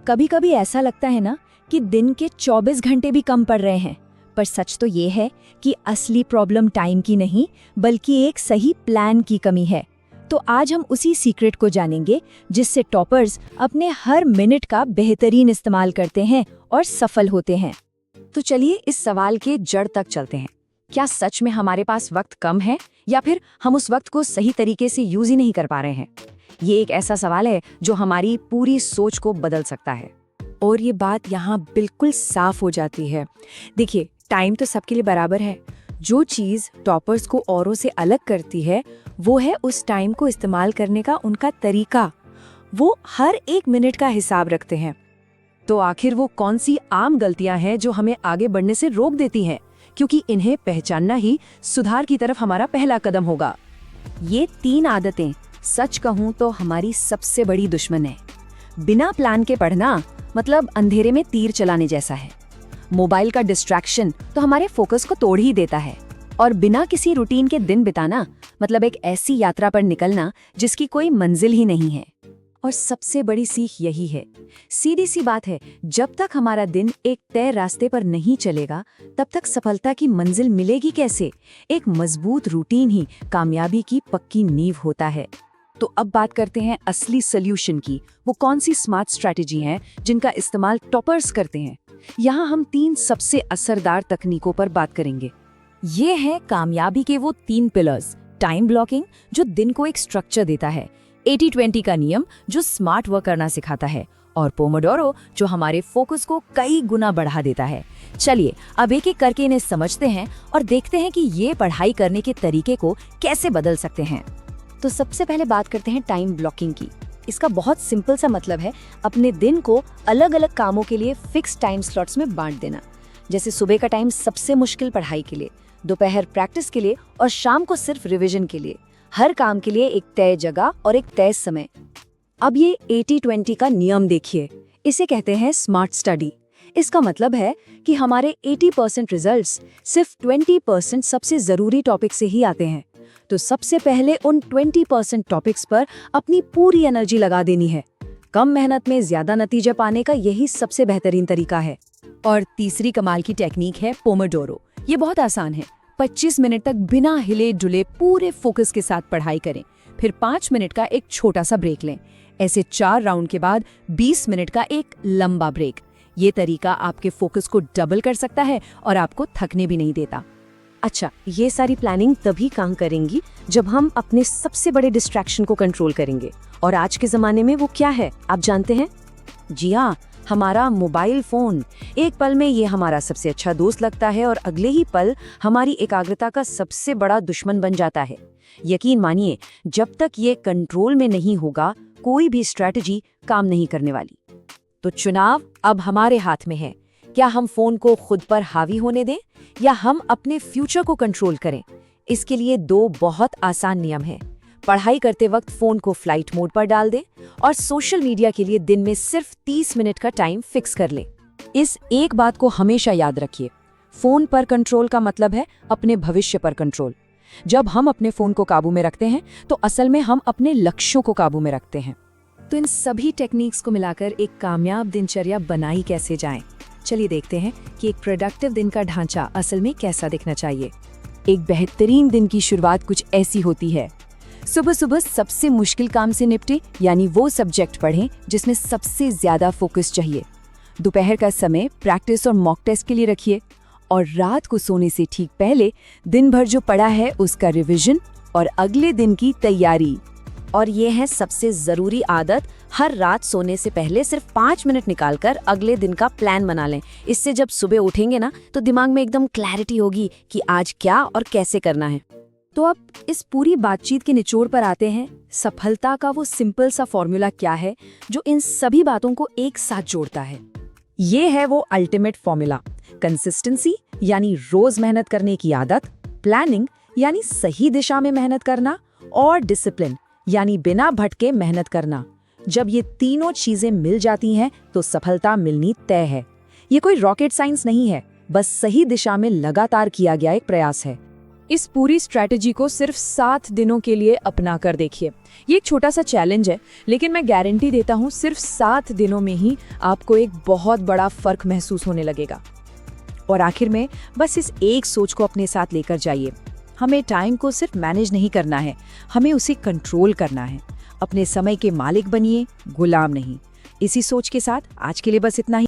कभी कभी ऐसा लगता है ना कि दिन के 24 घंटे भी कम पड़ रहे हैं, पर सच तो ये है कि असली प्रॉब्लम टाइम की नहीं बल्कि एक सही प्लान की कमी है। तो आज हम उसी सीक्रेट को जानेंगे जिससे टॉपर्स अपने हर मिनट का बेहतरीन इस्तेमाल करते हैं और सफल होते हैं। तो चलिए इस सवाल के जड़ तक चलते हैं। क्या सच में हमारे पास वक्त कम है या फिर हम उस वक्त को सही तरीके से यूज ही नहीं कर पा रहे हैं? ये एक ऐसा सवाल है जो हमारी पूरी सोच को बदल सकता है। और ये बात यहाँ बिल्कुल साफ हो जाती है। देखिए, टाइम तो सबके लिए बराबर है। जो चीज़ टॉपर्स को औरों से अलग करती है वो है उस टाइम को इस्तेमाल करने का उनका तरीका। वो हर एक मिनट का हिसाब रखते हैं। तो आखिर वो कौन सी आम गलतियां हैं जो हमें आगे बढ़ने से रोक देती हैं? क्योंकि इन्हें पहचानना ही सुधार की तरफ हमारा पहला कदम होगा। ये 3 आदतें सच कहूँ तो हमारी सबसे बड़ी दुश्मन है। बिना प्लान के पढ़ना मतलब अंधेरे में तीर चलाने जैसा है। मोबाइल का डिस्ट्रैक्शन तो हमारे फोकस को तोड़ ही देता है। और बिना किसी रूटीन के दिन बिताना मतलब एक ऐसी यात्रा पर निकलना जिसकी कोई मंजिल ही नहीं है। और सबसे बड़ी सीख यही है, सीधी सी बात है, जब तक हमारा दिन एक तय रास्ते पर नहीं चलेगा तब तक सफलता की मंजिल मिलेगी कैसे? एक मजबूत रूटीन ही कामयाबी की पक्की नींव होता है। तो अब बात करते हैं असली सॉल्यूशन की। वो कौन सी स्मार्ट स्ट्रैटेजी हैं जिनका इस्तेमाल टॉपर्स करते हैं? यहाँ हम 3 सबसे असरदार तकनीकों पर बात करेंगे। ये है कामयाबी के वो 3 पिलर्स। टाइम ब्लॉकिंग जो दिन को एक स्ट्रक्चर देता है, 80-20 का नियम जो स्मार्ट वर्क करना सिखाता है, और पोमोडोरो जो हमारे फोकस को कई गुना बढ़ा देता है। चलिए अब एक एक करके इन्हें समझते हैं और देखते हैं कि ये पढ़ाई करने के तरीके को कैसे बदल सकते हैं। तो सबसे पहले बात करते हैं टाइम ब्लॉकिंग की। इसका बहुत सिंपल सा मतलब है अपने दिन को अलग अलग कामों के लिए फिक्स टाइम स्लॉट्स में बांट देना। जैसे सुबह का टाइम सबसे मुश्किल पढ़ाई के लिए, दोपहर प्रैक्टिस के लिए और शाम को सिर्फ रिवीजन के लिए। हर काम के लिए एक तय जगह और एक तय समय। अब ये 80-20 का नियम देखिए, इसे कहते हैं स्मार्ट स्टडी। इसका मतलब है कि हमारे 80% रिजल्ट्स सिर्फ 20% सबसे जरूरी टॉपिक से ही आते हैं। तो सबसे पहले उन 20% टॉपिक्स पर अपनी पूरी एनर्जी लगा देनी है। कम मेहनत में ज्यादा नतीजे पाने का यही सबसे बेहतरीन तरीका है। और तीसरी कमाल की टेक्निक है पोमोडोरो। ये बहुत आसान है। 25 मिनट तक बिना हिले डुले पूरे फोकस के साथ पढ़ाई करें, फिर 5 मिनट का एक छोटा सा ब्रेक लें। ऐसे 4 राउंड के बाद 20 मिनट का एक लंबा ब्रेक। ये तरीका आपके फोकस को डबल कर सकता है और आपको थकने भी नहीं देता। अच्छा, ये सारी प्लानिंग तभी काम करेंगी जब हम अपने सबसे बड़े डिस्ट्रैक्शन को कंट्रोल करेंगे। और आज के ज़माने में वो क्या है, आप जानते हैं? जी हाँ, हमारा मोबाइल फ़ोन। एक पल में ये हमारा सबसे अच्छा दोस्त लगता है और अगले ही पल हमारी एकाग्रता का सबसे बड़ा दुश्मन बन जाता है। यकीन मानिए, जब तक ये कंट्रोल में नहीं होगा कोई भी स्ट्रैटेजी काम नहीं करने वाली। तो चुनाव अब हमारे हाथ में है। क्या हम फ़ोन को खुद पर हावी होने दें या हम अपने फ्यूचर को कंट्रोल करें? इसके लिए 2 बहुत आसान नियम हैं। पढ़ाई करते वक्त फोन को फ्लाइट मोड पर डाल दें और सोशल मीडिया के लिए दिन में सिर्फ 30 मिनट का टाइम फिक्स कर लें। इस एक बात को हमेशा याद रखिए, फोन पर कंट्रोल का मतलब है अपने भविष्य पर कंट्रोल। जब हम अपने फोन को काबू में रखते हैं तो असल में हम अपने लक्ष्यों को काबू में रखते हैं। तो इन सभी टेक्निक्स को मिलाकर एक कामयाब दिनचर्या बनाई कैसे जाए? चलिए देखते हैं कि एक प्रोडक्टिव दिन का ढांचा असल में कैसा दिखना चाहिए। एक बेहतरीन दिन की शुरुआत कुछ ऐसी होती है। सुबह सुबह सबसे मुश्किल काम से निपटे, यानी वो सब्जेक्ट पढ़ें जिसमें सबसे ज्यादा फोकस चाहिए। दोपहर का समय प्रैक्टिस और मॉक टेस्ट के लिए रखिए और रात को सोने से ठीक पहले दिन भर जो पढ़ा है उसका रिवीजन और अगले दिन की तैयारी। और ये है सबसे जरूरी आदत, हर रात सोने से पहले सिर्फ 5 मिनट निकालकर अगले दिन का प्लान बना लें। इससे जब सुबह उठेंगे ना तो दिमाग में एकदम क्लैरिटी होगी कि आज क्या और कैसे करना है। तो अब इस पूरी बातचीत के निचोड़ पर आते हैं। सफलता का वो सिंपल सा फॉर्मूला क्या है जो इन सभी बातों को एक साथ जोड़ता है? ये है वो अल्टीमेट फॉर्मूला। कंसिस्टेंसी यानी रोज मेहनत करने की आदत, प्लानिंग यानी सही दिशा में मेहनत करना और डिसिप्लिन यानी बिना भटके मेहनत करना। जब ये तीनों चीजें मिल जाती हैं तो सफलता मिलनी तय है। ये कोई रॉकेट साइंस नहीं है, बस सही दिशा में लगातार किया गया एक प्रयास है। इस पूरी स्ट्रैटेजी को सिर्फ 7 दिनों के लिए अपना कर देखिए। ये एक छोटा सा चैलेंज है, लेकिन मैं गारंटी देता हूँ सिर्फ 7 दिनों में ही आपको एक बहुत बड़ा फर्क महसूस होने लगेगा। और आखिर में बस इस एक सोच को अपने साथ लेकर जाइए, हमें टाइम को सिर्फ मैनेज नहीं करना है, हमें उसे कंट्रोल करना है। अपने समय के मालिक बनिए, गुलाम नहीं। इसी सोच के साथ आज के लिए बस इतना ही।